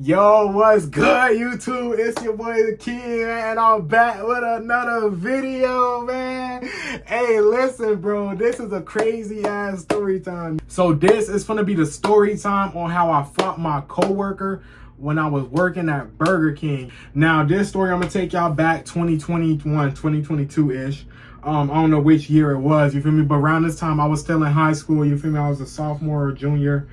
Yo, what's good, YouTube? It's your boy, the Kid, man. I'm back with another video, man. Hey, listen, bro. This is a crazy-ass story time. So this is gonna be the story time on how I fought my coworker when I was working at Burger King. Now, this story, I'm gonna take y'all back 2021, 2022-ish. I don't know which year it was, you feel me? But around this time, I was still in high school, you feel me? I was a sophomore or junior.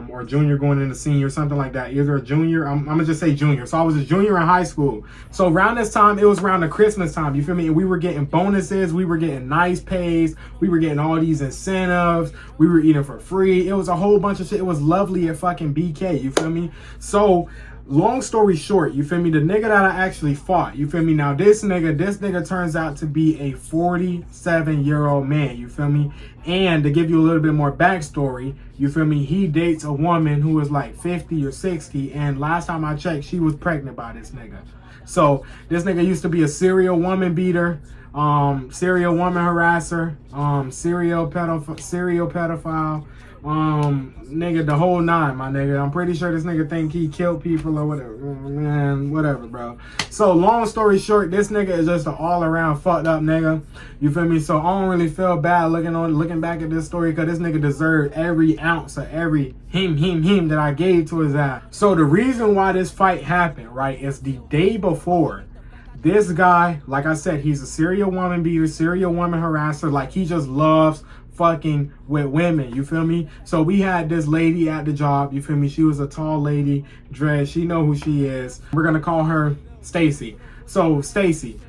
Or junior going into senior, something like that. Either a junior, I'm gonna just say junior. So I was a junior in high school. So around this time, it was around the Christmas time, you feel me? And we were getting bonuses, we were getting nice pays, we were getting all these incentives, we were eating for free. It was a whole bunch of shit. It was lovely at fucking BK, you feel me? So long story short, you feel me, the nigga that I actually fought, you feel me, now this nigga turns out to be a 47-year-old man, you feel me? And to give you a little bit more backstory, you feel me, he dates a woman who is like 50 or 60, and last time I checked, she was pregnant by this nigga. So this nigga used to be a serial woman beater, serial woman harasser, serial pedophile, nigga, the whole nine, my nigga. I'm pretty sure this nigga think he killed people or whatever, man, whatever, bro. So long story short, this nigga is just an all-around fucked up nigga, you feel me? So I don't really feel bad looking back at this story, because this nigga deserved every ounce of every him that I gave to his ass. So the reason why this fight happened, right, is the day before. This guy, like I said, he's a serial woman beater, serial woman harasser. Like, he just loves fucking with women, you feel me? So we had this lady at the job, you feel me? She was a tall lady, dressed. She know who she is. We're gonna call her Stacy. So Stacy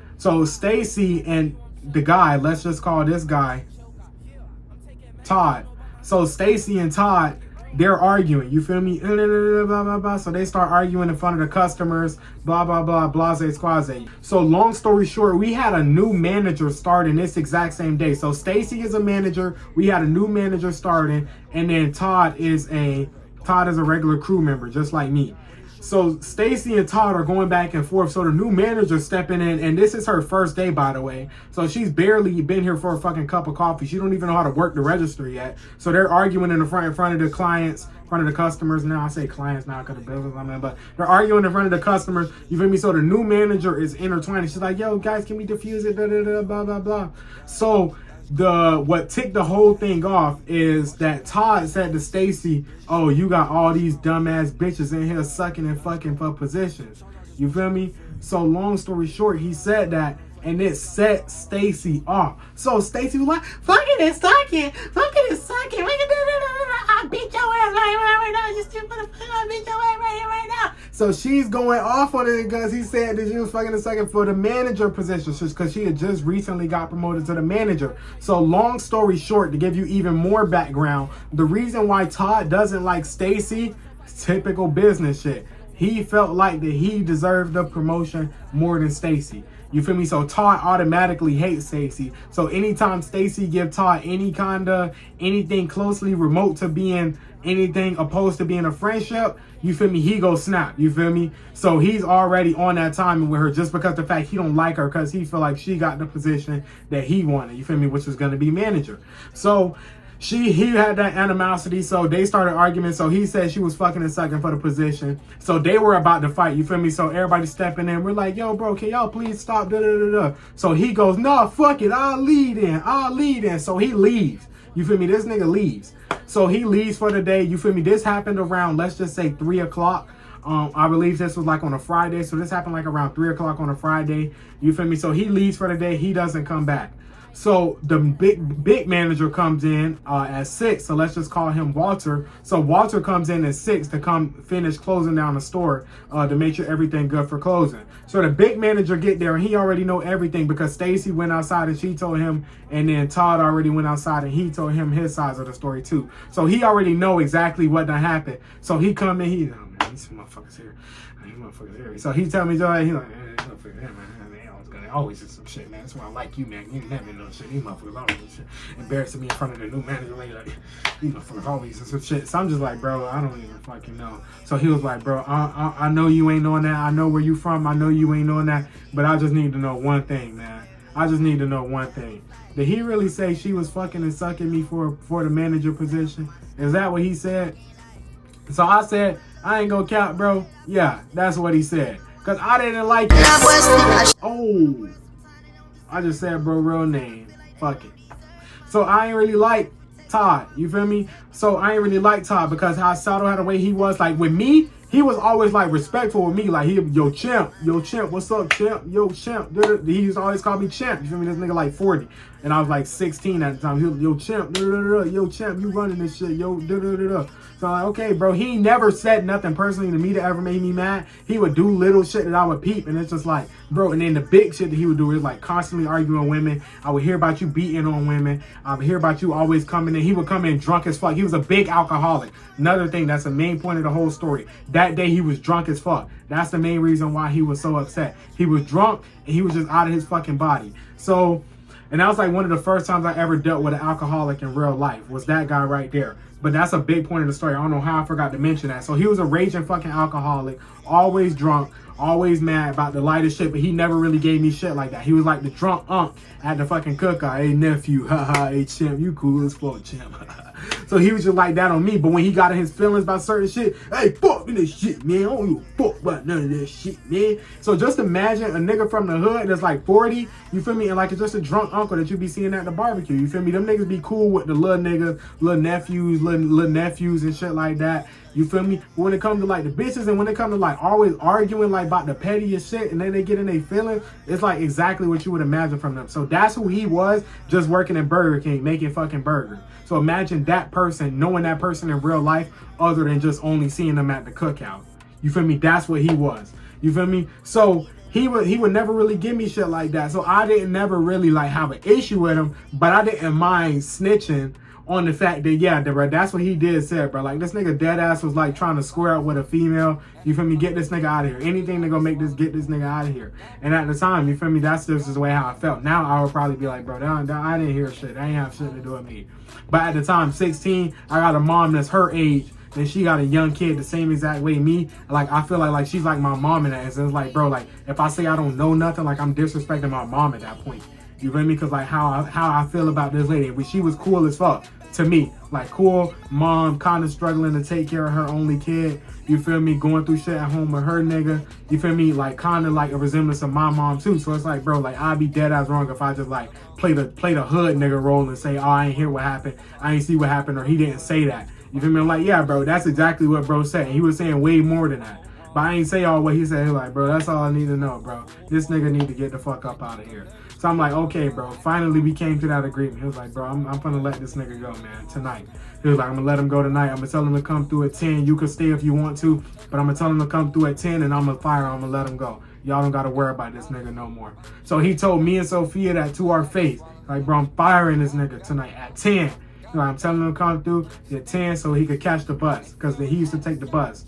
and the guy, let's just call this guy Todd. So Stacy and Todd, they're arguing, you feel me? Blah, blah, blah. So they start arguing in front of the customers, blah, blah, blah, blase, squaze. So long story short, we had a new manager starting this exact same day. So Stacy is a manager, we had a new manager starting, and then Todd is a regular crew member, just like me. So Stacy and Todd are going back and forth. So the new manager stepping in, and this is her first day, by the way. So she's barely been here for a fucking cup of coffee. She don't even know how to work the register yet. So they're arguing in front of the clients, in front of the customers. Now I say clients now because the business I'm in, but they're arguing in front of the customers. You feel me? So the new manager is intertwining. She's like, "Yo, guys, can we diffuse it?" Blah blah blah. So what ticked the whole thing off is that Todd said to Stacy, "Oh, you got all these dumbass bitches in here sucking and fucking for positions." You feel me? So long story short, he said that, and it set Stacy off. So Stacy was like, "Fucking and sucking, I beat your ass right now. You still gonna beat your ass right now." So she's going off on it because he said that she was fucking and sucking for the manager position, because she had just recently got promoted to the manager. So long story short, to give you even more background, the reason why Todd doesn't like Stacy, typical business shit. He felt like that he deserved the promotion more than Stacy. You feel me? So Todd automatically hates Stacy. So anytime Stacy give Todd anything closely remote to being anything opposed to being a friendship, you feel me, he goes snap, you feel me? So he's already on that timing with her, just because the fact he don't like her, because he feel like she got the position that he wanted, you feel me, which was going to be manager. So he had that animosity, so they started arguing. So he said she was fucking and sucking for the position. So they were about to fight, you feel me? So everybody stepping in. We're like, "Yo, bro, can y'all please stop?" So he goes, "No, fuck it, I'll lead in. So he leaves. You feel me? This nigga leaves. So he leaves for the day. You feel me? This happened around, let's just say 3 o'clock. I believe this was like on a Friday. So this happened like around 3 o'clock on a Friday. You feel me? So he leaves for the day. He doesn't come back. So the big manager comes in at 6. So let's just call him Walter. So Walter comes in at 6 to come finish closing down the store to make sure everything good for closing. So the big manager get there, and he already know everything, because Stacy went outside and she told him, and then Todd already went outside and he told him his side of the story too. So he already know exactly what done happened. So he come in, oh man, these motherfuckers here. So he tell me, he's like, "These motherfuckers here, man. Always is some shit, man. That's why I like you, man. You never know shit. These motherfuckers always do shit. Embarrassing me in front of the new manager. Like, these motherfuckers always is some shit." So I'm just like, "Bro, I don't even fucking know." So he was like, "Bro, I know you ain't knowing that. I know where you from. I know you ain't knowing that. But I just need to know one thing, man. I just need to know one thing. Did he really say she was fucking and sucking me for the manager position? Is that what he said?" So I said, I ain't gonna count, bro. Yeah, that's what he said. Cause I didn't like it. Oh, I just said bro real name. Fuck it. So I ain't really like Todd. You feel me? So I ain't really like Todd because how Sato had the way he was. Like with me, he was always like respectful with me. Like yo champ, what's up champ, yo champ. He used to always call me champ. You feel me? This nigga like 40. And I was like 16 at the time. He was, yo champ, yo champ, you running this shit, yo. So I'm like, okay, bro. He never said nothing personally to me that ever made me mad. He would do little shit that I would peep, and it's just like, bro. And then the big shit that he would do is like constantly arguing with women. I would hear about you beating on women. I would hear about you always coming in. He would come in drunk as fuck. He was a big alcoholic. Another thing, that's the main point of the whole story. That day he was drunk as fuck. That's the main reason why he was so upset. He was drunk and he was just out of his fucking body. So, and that was like one of the first times I ever dealt with an alcoholic in real life, was that guy right there. But that's a big point of the story. I don't know how I forgot to mention that. So he was a raging fucking alcoholic, always drunk, always mad about the lightest shit, but he never really gave me shit like that. He was like the drunk unk at the fucking cookout. Hey nephew, haha, hey champ, you cool as fuck, champ. So he was just like that on me. But when he got in his feelings about certain shit, hey, fuck this shit, man. I don't give a fuck about none of that shit, man. So just imagine a nigga from the hood that's like 40, you feel me? And like it's just a drunk uncle that you be seeing at the barbecue. You feel me? Them niggas be cool with the little niggas, little nephews and shit like that. You feel me? But when it comes to like the bitches and when it comes to like always arguing like about the pettiest shit and then they get in their feelings, it's like exactly what you would imagine from them. So that's who he was, just working at Burger King, making fucking burgers. So imagine that person, knowing that person in real life other than just only seeing them at the cookout. You feel me? That's what he was. You feel me? So he would never really give me shit like that. So I didn't never really like have an issue with him, but I didn't mind snitching on the fact that, yeah, bro, that's what he did said, bro. Like, this nigga dead ass was like trying to square up with a female. You feel me? Get this nigga out of here. Anything to go get this nigga out of here. And at the time, you feel me? That's just the way how I felt. Now I would probably be like, bro, I didn't hear shit. That ain't have shit to do with me. But at the time, 16, I got a mom that's her age. Then she got a young kid the same exact way me. Like, I feel like she's like my mom in that. And it's like, bro, like, if I say I don't know nothing, like, I'm disrespecting my mom at that point. You feel me? Because, like, how I feel about this lady. She was cool as fuck to me. Like, cool mom, kind of struggling to take care of her only kid. You feel me? Going through shit at home with her nigga. You feel me? Like, kind of like a resemblance of my mom, too. So it's like, bro, like, I'd be dead ass wrong if I just, like, play the hood nigga role and say, oh, I ain't hear what happened. I ain't see what happened, or he didn't say that. You feel me? I'm like, yeah, bro, that's exactly what bro said. He was saying way more than that. But I ain't say all what he said. He was like, bro, that's all I need to know, bro. This nigga need to get the fuck up out of here. So I'm like, okay, bro. Finally, we came to that agreement. He was like, bro, I'm gonna let this nigga go, man, tonight. He was like, I'm gonna let him go tonight. I'm gonna tell him to come through at 10. You can stay if you want to, but I'm gonna tell him to come through at 10 and I'm gonna fire him. I'm gonna let him go. Y'all don't gotta worry about this nigga no more. So he told me and Sophia that to our face. Like, bro, I'm firing this nigga tonight at 10. You know, I'm telling him to come through at 10 so he could catch the bus, because he used to take the bus.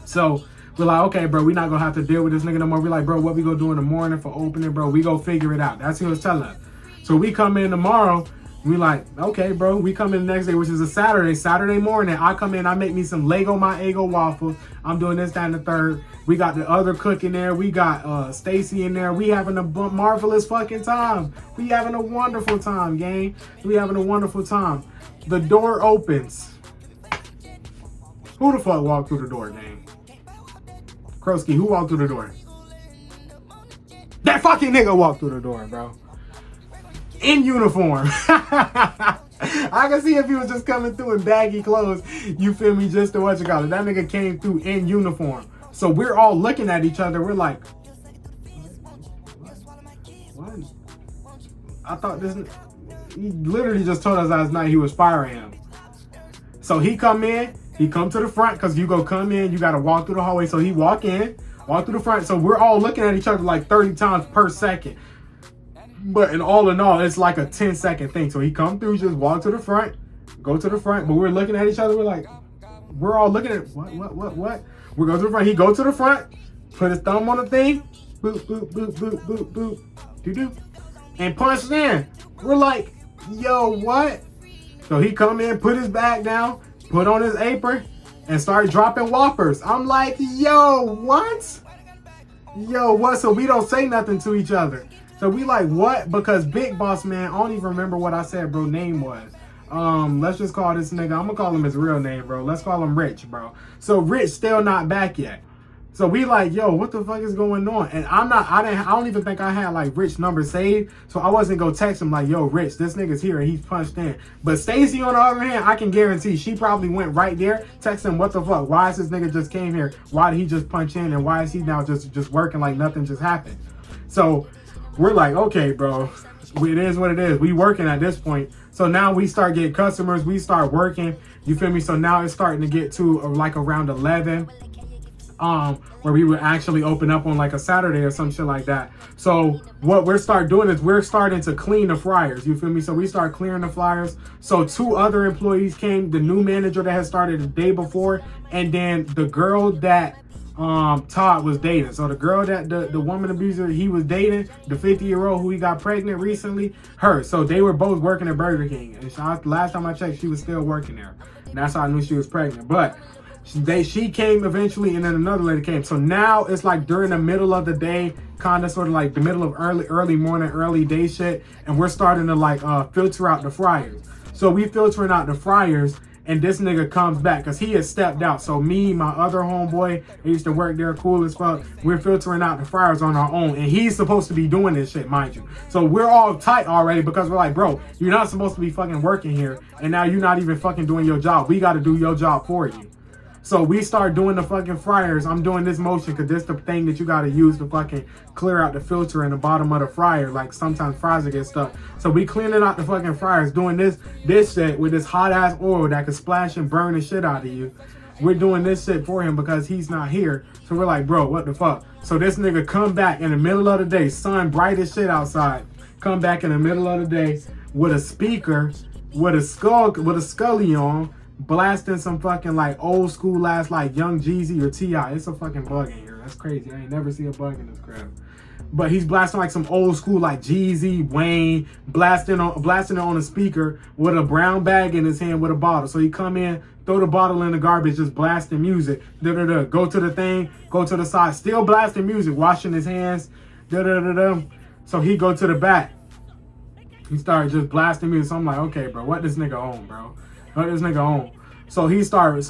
So we're like, okay, bro, we're not going to have to deal with this nigga no more. We're like, bro, what we going to do in the morning for opening, bro? We go figure it out. That's what he was telling us. So we come in tomorrow. We like, okay, bro. We come in the next day, which is a Saturday morning. I come in, I make me some Lego My Eggo waffles. I'm doing this, that, and the third. We got the other cook in there. We got Stacy in there. We having a marvelous fucking time. We having a wonderful time, gang. We having a wonderful time. The door opens. Who the fuck walked through the door, gang? Krosky, who walked through the door? That fucking nigga walked through the door, bro. In uniform. I can see if he was just coming through in baggy clothes, you feel me, just to what you call it. That nigga came through in uniform. So we're all looking at each other. We're like, what? I thought this, he literally just told us last night he was firing him. So he come to the front, because you go come in, you got to walk through the hallway. So he walk through the front. So we're all looking at each other like 30 times per second. But in all, it's like a 10-second thing. So he come through, just walk to the front, go to the front. But we're looking at each other. We're like, we're all looking at what? We go to the front. He go to the front, put his thumb on the thing, boop, boop, boop, boop, boop, boop, doo-doo, and punch in. We're like, yo, what? So he come in, put his bag down, put on his apron, and start dropping whoppers. I'm like, yo, what? Yo, what? So we don't say nothing to each other. So we like, what? Because Big Boss Man, I don't even remember what I said bro name was. let's just call this nigga, I'm gonna call him his real name, bro. Let's call him Rich, bro. So Rich still not back yet. So we like, yo, what the fuck is going on? And I don't even think I had like Rich number saved. So I wasn't gonna text him like, yo, Rich, this nigga's here and he's punched in. But Stacy, on the other hand, I can guarantee she probably went right there, text him, what the fuck? Why is this nigga just came here? Why did he just punch in? And why is he now just working like nothing just happened? So we're like, okay, bro, it is what it is. We working at this point. So now we start getting customers. We start working. You feel me? So now it's starting to get to like around 11. Where we would actually open up on like a Saturday or some shit like that. So what we're start doing is we're starting to clean the fryers. You feel me? So we start clearing the flyers. So 2 other employees came, the new manager that had started the day before, and then the girl that Todd was dating. So the girl that the woman abuser he was dating, the 50-year-old who he got pregnant recently, her. So they were both working at Burger King. And last time I checked, she was still working there. And that's how I knew she was pregnant. But she came eventually, and then another lady came. So now it's like during the middle of the day, kind of sort of like the middle of early morning, early day shit, and we're starting to like filter out the fryers. So we filtering out the fryers, and this nigga comes back because he has stepped out. So me, my other homeboy, they used to work there, cool as fuck. We're filtering out the fryers on our own, and he's supposed to be doing this shit, mind you. So we're all tight already because we're like, bro, you're not supposed to be fucking working here, and now you're not even fucking doing your job. We got to do your job for you. So we start doing the fucking fryers. I'm doing this motion because this the thing that you got to use to fucking clear out the filter in the bottom of the fryer. Like sometimes fries will get stuck. So we cleaning out the fucking fryers, doing this shit with this hot ass oil that can splash and burn the shit out of you. We're doing this shit for him because he's not here. So we're like, bro, what the fuck? So this nigga come back in the middle of the day, sun bright as shit outside. Come back in the middle of the day with a speaker, with a scully on, blasting some fucking like old school ass like Young Jeezy or T.I. It's a fucking bug in here. That's crazy. I ain't never see a bug in this crib. But he's blasting like some old school like Jeezy, Wayne, blasting it on a speaker with a brown bag in his hand with a bottle. So he come in, throw the bottle in the garbage, just blasting music. Go to the thing, go to the side, still blasting music, washing his hands. So he go to the back. He started just blasting music. So I'm like, okay, bro, what this nigga on, bro? What this nigga on? So he started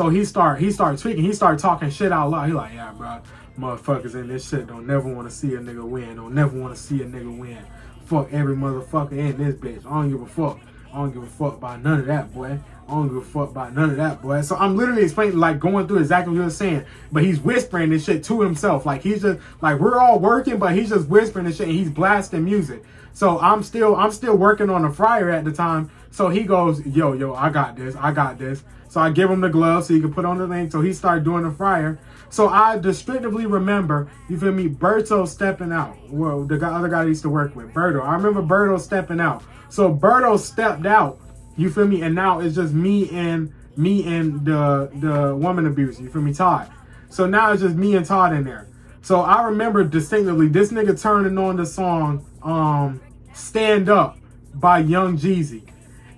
tweaking. He started talking shit out loud. He like, yeah, bro, motherfuckers in this shit don't never want to see a nigga win. Don't never want to see a nigga win. Fuck every motherfucker in this bitch. I don't give a fuck. I don't give a fuck about none of that, boy. I don't give a fuck about none of that, boy. So I'm literally explaining, like going through exactly what he was saying, but he's whispering this shit to himself. Like he's just like, we're all working, but he's just whispering this shit and he's blasting music. So I'm still working on the fryer at the time. So he goes, yo, I got this. So I give him the glove so he can put on the thing. So he started doing the fryer. So I distinctively remember, you feel me, Berto stepping out. Well, the other guy I used to work with, Berto. I remember Berto stepping out. So Berto stepped out, you feel me, and now it's just me and the woman abuser, you feel me, Todd. So now it's just me and Todd in there. So I remember distinctively this nigga turning on the song Stand Up by Young Jeezy.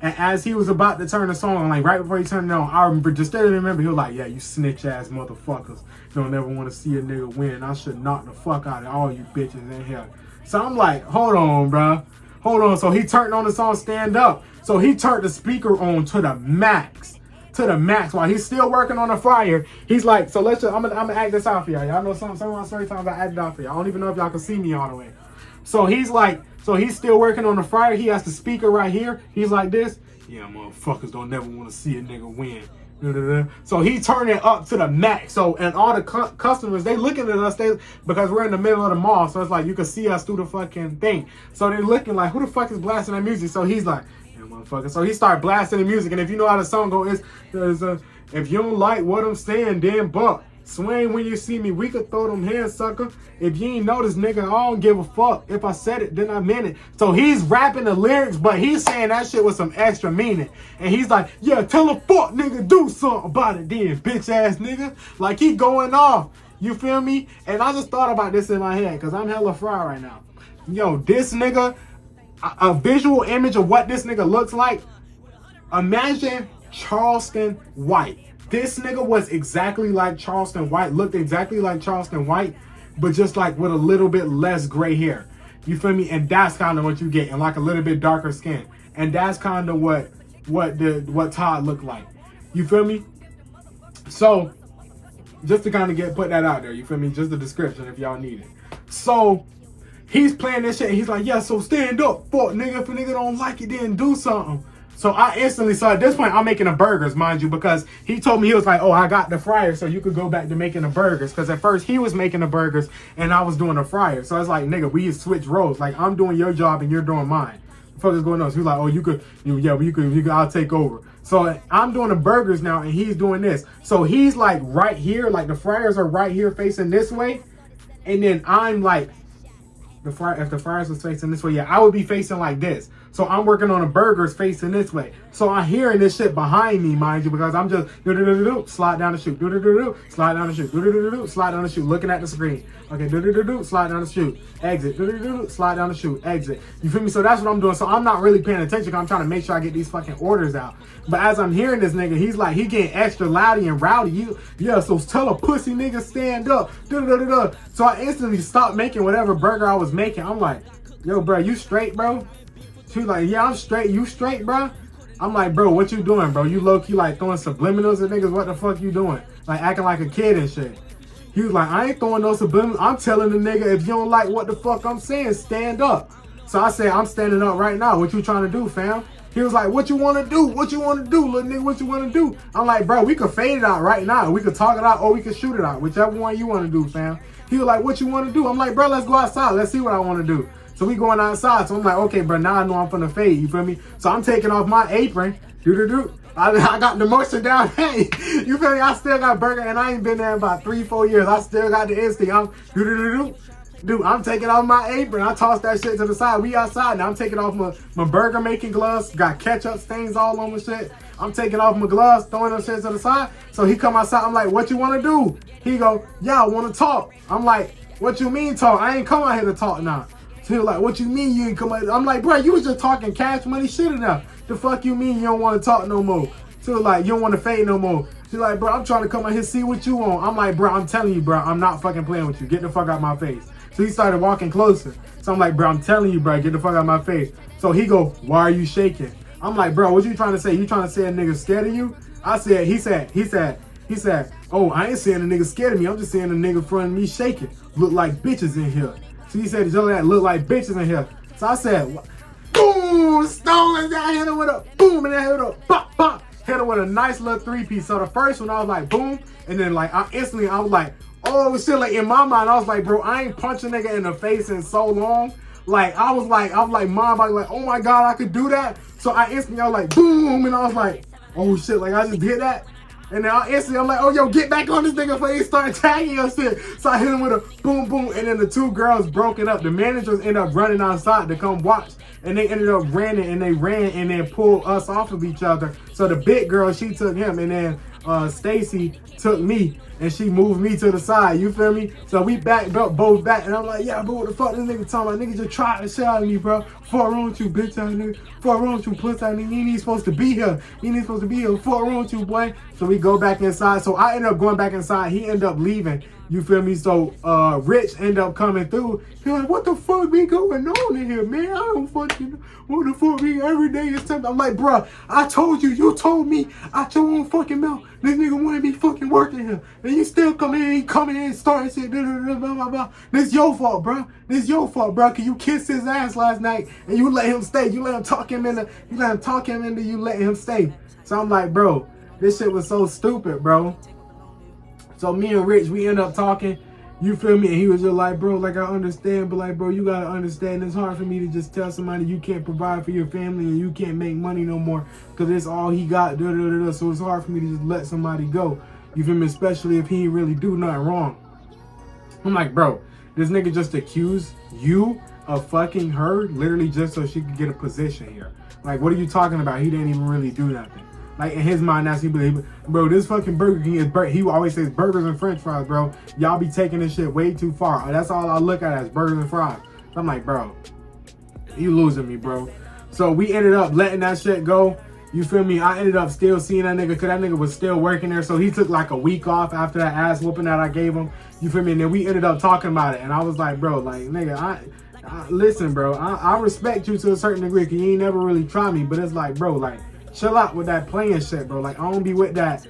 And as he was about to turn the song on, like right before he turned it on, I remember he was like, yeah, you snitch ass motherfuckers don't ever want to see a nigga win. I should knock the fuck out of all you bitches in here. So I'm like, hold on, bro. Hold on. So he turned on the song Stand Up. So he turned the speaker on to the max. To the max while he's still working on the fryer. He's like, so let's just, I'm gonna act this out for y'all. Y'all know some of my story times I act it out for y'all. I don't even know if y'all can see me all the way. So he's like, so he's still working on the fryer. He has the speaker right here. He's like this. Yeah, motherfuckers don't never want to see a nigga win. So he turned it up to the max. So, and all the customers, they looking at us because we're in the middle of the mall. So it's like you can see us through the fucking thing. So they're looking like, who the fuck is blasting that music? So he's like, yeah, motherfucker. So he started blasting the music. And if you know how the song goes, if you don't like what I'm saying, then buck. Swing when you see me, we could throw them hands, sucker. If you ain't noticed, nigga, I don't give a fuck. If I said it, then I meant it. So he's rapping the lyrics, but he's saying that shit with some extra meaning. And he's like, yeah, tell a fuck nigga do something about it then, bitch ass nigga. Like he going off. You feel me? And I just thought about this in my head because I'm hella fried right now. Yo, this nigga, a visual image of what this nigga looks like. Imagine Charleston White. This nigga was exactly like Charleston White, looked exactly like Charleston White, but just like with a little bit less gray hair. You feel me? And that's kind of what you get, and like a little bit darker skin. And that's kind of what what Todd looked like. You feel me? So just to kind of put that out there, you feel me? Just the description if y'all need it. So he's playing this shit and he's like, yeah, so stand up, fuck nigga. If a nigga don't like it, then do something. So I instantly, so at this point, I'm making the burgers, mind you, because he told me, he was like, oh, I got the fryer, so you could go back to making the burgers. Because at first, he was making the burgers, and I was doing the fryer. So I was like, nigga, we switch roles. Like, I'm doing your job, and you're doing mine. What the fuck is going on? So he was like, oh, you could, I'll take over. So I'm doing the burgers now, and he's doing this. So he's like right here, like the fryers are right here facing this way. And then I'm like, if the fryers was facing this way, yeah, I would be facing like this. So I'm working on the burgers facing this way. So I'm hearing this shit behind me, mind you, because I'm just slide down the chute, slide down the chute, slide down the chute, looking at the screen. Okay, slide down the chute, exit, slide down the chute, exit. You feel me? So that's what I'm doing. So I'm not really paying attention. I'm trying to make sure I get these fucking orders out. But as I'm hearing this nigga, he's like, he getting extra loudy and rowdy. Yeah, so tell a pussy nigga stand up. So I instantly stopped making whatever burger I was making. I'm like, yo, bro, you straight, bro? She was like, yeah, I'm straight. You straight, bro? I'm like, bro, what you doing, bro? You low-key like throwing subliminals at niggas? What the fuck you doing? Like acting like a kid and shit. He was like, I ain't throwing no subliminals. I'm telling the nigga, if you don't like what the fuck I'm saying, stand up. So I said, I'm standing up right now. What you trying to do, fam? He was like, what you want to do? What you want to do, little nigga? What you want to do? I'm like, bro, we could fade it out right now. We could talk it out or we could shoot it out. Whichever one you want to do, fam. He was like, what you want to do? I'm like, bro, let's go outside. Let's see what I want to do. So we going outside. So I'm like, okay, bro, now I know I'm finna fade. You feel me? So I'm taking off my apron. I got the motion down. Hey, you feel me? I still got burger and I ain't been there in about 3-4 years. I still got the instinct. I'm taking off my apron. I tossed that shit to the side. We outside now. I'm taking off my burger making gloves. Got ketchup stains all on my shit. I'm taking off my gloves, throwing them shit to the side. So he come outside. I'm like, what you want to do? He go, yeah, I want to talk. I'm like, what you mean talk? I ain't come out here to talk now. So he was like, what you mean you ain't come out? I'm like, bro, you was just talking cash money shit enough. The fuck you mean you don't want to talk no more? So he was like, you don't want to fade no more. He's like, bro, I'm trying to come out here see what you want. I'm like, bro, I'm telling you, bro, I'm not fucking playing with you. Get the fuck out my face. So he started walking closer. So I'm like, bro, I'm telling you, bro, get the fuck out my face. So he go, why are you shaking? I'm like, bro, what you trying to say? You trying to say a nigga scared of you? He said, oh, I ain't saying a nigga scared of me. I'm just saying a nigga in front of me shaking. Look like bitches in here. So he said, Joe, that look like bitches in here. So I said, boom, stolen. I hit him with a boom, and then hit him with a pop, pop. Hit him with a nice little 3-piece. So the first one, I was like, boom. And then like, I was like, oh shit. Like in my mind, I was like, bro, I ain't punch a nigga in the face in so long. Like, I was like, my body like, oh my God, I could do that. So I was like, boom. And I was like, oh shit, like I just did that. And then I'm like, oh, yo, get back on this nigga before he start tagging us shit. So I hit him with a boom, boom. And then the two girls broke it up. The managers ended up running outside to come watch. And they ended up running and they ran and then pulled us off of each other. So the big girl, she took him. And then Stacy took me. And she moved me to the side. You feel me? So we both back. And I'm like, yeah, bro, what the fuck this nigga talking about? Nigga just tried to shit out of me, bro. Fuck wrong with you, bitch ass nigga. Fuck wrong with you, pussy ass nigga. You ain't supposed to be here. You ain't supposed to be here. Fuck wrong with you, boy. So we go back inside. So I ended up going back inside. He ended up leaving. You feel me? So Rich ended up coming through. He like, what the fuck be going on in here, man? I don't fucking know. What the fuck be every day is something. I'm like, bro, I told you. You told me out your own fucking mouth. This nigga want to be fucking working here. And you still come in and starting shit. Blah, blah, blah. This your fault, bro. This your fault, bro. Cause you kissed his ass last night and you let him stay. You let him talk him into you let him stay. So I'm like, bro, this shit was so stupid, bro. So me and Rich, we end up talking. You feel me? And he was just like, bro, like I understand, but like, bro, you gotta understand. It's hard for me to just tell somebody you can't provide for your family and you can't make money no more because it's all he got. So it's hard for me to just let somebody go. You feel me? Especially if he ain't really do nothing wrong. I'm like, bro, this nigga just accused you of fucking her literally just so she could get a position here. Like, what are you talking about? He didn't even really do nothing. Like, in his mind, that's he believe, bro, this fucking Burger King is, he always says burgers and french fries, bro. Y'all be taking this shit way too far. That's all I look at as burgers and fries. So I'm like, bro, you losing me, bro. So we ended up letting that shit go. You feel me? I ended up still seeing that nigga because that nigga was still working there. So he took like a week off after that ass whooping that I gave him. You feel me? And then we ended up talking about it. And I was like, bro, like, nigga, listen, bro, I respect you to a certain degree because you ain't never really tried me. But it's like, bro, like, chill out with that playing shit, bro. Like, I don't be with that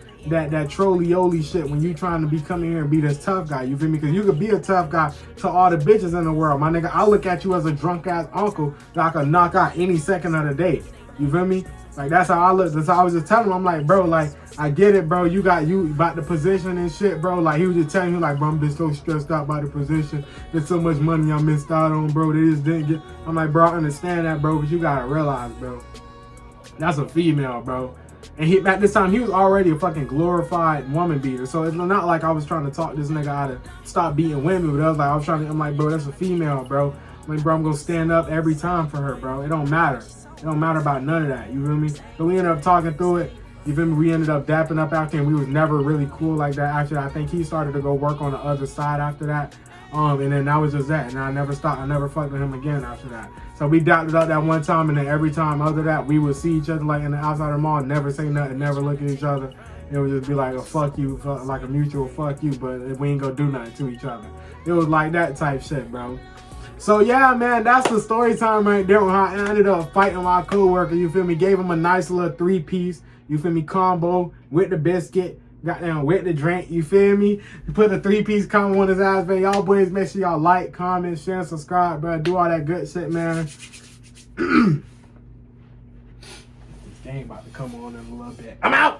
trolly-oly shit when you trying to be coming here and be this tough guy. You feel me? Because you could be a tough guy to all the bitches in the world. My nigga, I look at you as a drunk-ass uncle that I could knock out any second of the day. You feel me? Like, that's how I look. That's how I was just telling him. I'm like, bro, like, I get it, bro. You about the position and shit, bro. Like, he was just telling me, like, bro, I'm just so stressed out by the position. There's so much money I missed out on, bro. They just didn't get. I'm like, bro, I understand that, bro, but you gotta realize, bro, that's a female, bro. And at this time, he was already a fucking glorified woman beater. So it's not like I was trying to talk this nigga out of stop beating women, but I'm like, bro, that's a female, bro. I'm like, bro, I'm gonna stand up every time for her, bro. It don't matter. It don't matter about none of that. You feel me? So we ended up talking through it. You feel me? We ended up dapping up after, and we was never really cool like that after that. I think he started to go work on the other side after that. And then that was just that. And I never fucked with him again after that. So we dapped it up that one time, and then every time after that, we would see each other like in the outside of the mall, never say nothing, never look at each other. It would just be like a fuck you, like a mutual fuck you, but we ain't gonna do nothing to each other. It was like that type shit, bro. So yeah, man, that's the story time right there on how I ended up fighting my coworker. You feel me? Gave him a nice little 3-piece, you feel me, combo with the biscuit. Goddamn, with the drink, you feel me? You put the 3-piece combo on his ass, man. Y'all boys, make sure y'all like, comment, share, and subscribe, bro. Do all that good shit, man. This game about to come on in a little bit. I'm out!